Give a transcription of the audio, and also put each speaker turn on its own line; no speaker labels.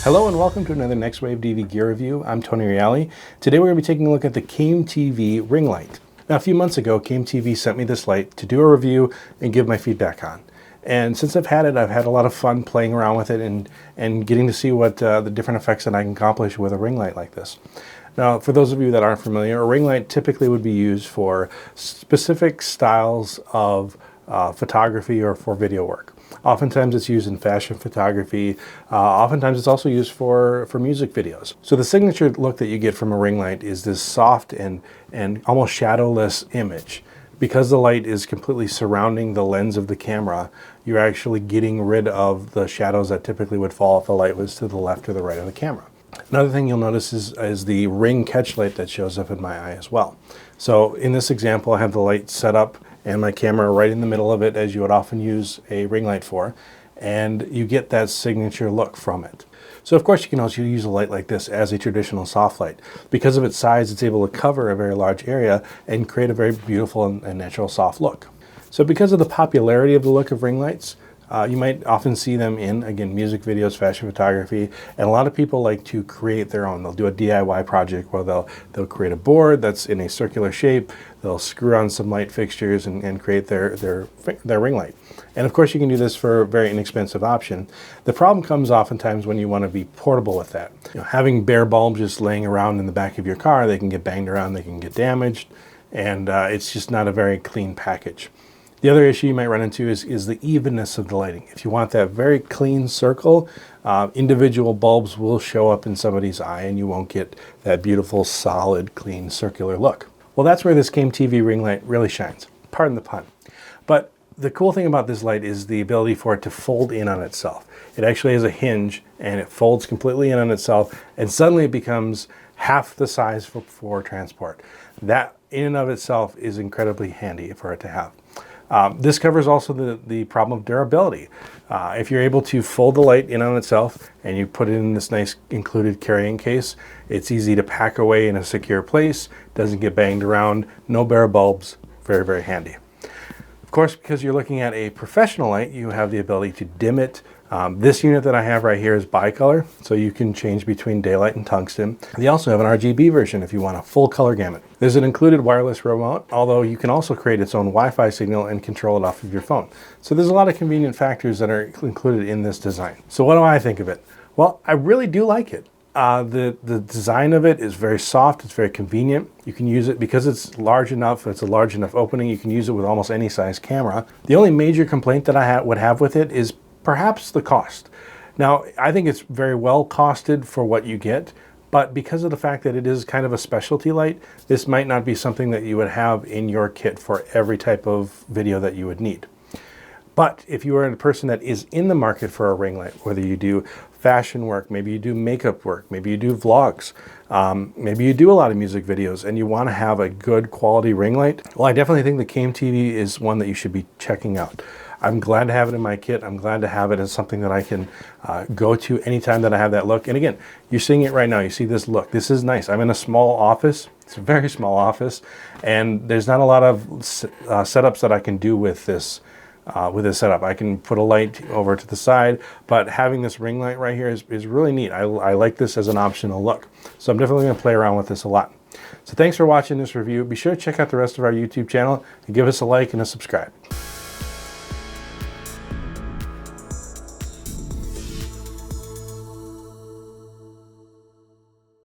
Hello and welcome to another NextWaveDV gear review. I'm Tony Reale. Today we're going to be taking a look at the CameTV ring light. Now a few months ago, CameTV sent me this light to do a review and give my feedback on. And since I've had it, I've had a lot of fun playing around with it and getting to see what the different effects that I can accomplish with a ring light like this. Now, for those of you that aren't familiar, a ring light typically would be used for specific styles of photography or for video work. Oftentimes it's used in fashion photography. Oftentimes it's also used for music videos. So the signature look that you get from a ring light is this soft and almost shadowless image. Because the light is completely surrounding the lens of the camera, you're actually getting rid of the shadows that typically would fall if the light was to the left or the right of the camera. Another thing you'll notice is the ring catch light that shows up in my eye as well. So in this example, I have the light set up and my camera right in the middle of it, as you would often use a ring light for, and you get that signature look from it. So of course you can also use a light like this as a traditional soft light. Because of its size, it's able to cover a very large area and create a very beautiful and natural soft look. So because of the popularity of the look of ring lights, you might often see them in, again, music videos, fashion photography, and a lot of people like to create their own. They'll do a DIY project where they'll create a board that's in a circular shape, they'll screw on some light fixtures and create their ring light. And of course you can do this for a very inexpensive option. The problem comes oftentimes when you want to be portable with that. You know, having bare bulbs just laying around in the back of your car, they can get banged around, they can get damaged, and it's just not a very clean package. The other issue you might run into is the evenness of the lighting. If you want that very clean circle, individual bulbs will show up in somebody's eye and you won't get that beautiful, solid, clean, circular look. Well, that's where this CameTV ring light really shines. Pardon the pun. But the cool thing about this light is the ability for it to fold in on itself. It actually has a hinge and it folds completely in on itself, and suddenly it becomes half the size for transport. That in and of itself is incredibly handy for it to have. This covers also the problem of durability. If you're able to fold the light in on itself and you put it in this nice included carrying case, it's easy to pack away in a secure place, doesn't get banged around, no bare bulbs, very, very handy. Of course, because you're looking at a professional light, you have the ability to dim it. This unit that I have right here is bicolor, so you can change between daylight and tungsten. They also have an RGB version if you want a full color gamut. There's an included wireless remote, although you can also create its own Wi-Fi signal and control it off of your phone. So there's a lot of convenient factors that are included in this design. So what do I think of it? Well, I really do like it. The design of it is very soft, it's very convenient. You can use it because it's large enough, it's a large enough opening, you can use it with almost any size camera. The only major complaint that I would have with it is perhaps the cost. Now, I think it's very well costed for what you get, but because of the fact that it is kind of a specialty light, this might not be something that you would have in your kit for every type of video that you would need. But if you are a person that is in the market for a ring light, whether you do fashion work, maybe you do makeup work, maybe you do vlogs, maybe you do a lot of music videos and you want to have a good quality ring light, well, I definitely think the CameTV is one that you should be checking out. I'm glad to have it in my kit. I'm glad to have it as something that I can go to anytime that I have that look. And again, you're seeing it right now. You see this look. This is nice. I'm in a small office. It's a very small office. And there's not a lot of setups that I can do with this setup. I can put a light over to the side, but having this ring light right here is really neat. I like this as an optional look. So I'm definitely going to play around with this a lot. So thanks for watching this review. Be sure to check out the rest of our YouTube channel and give us a like and a subscribe.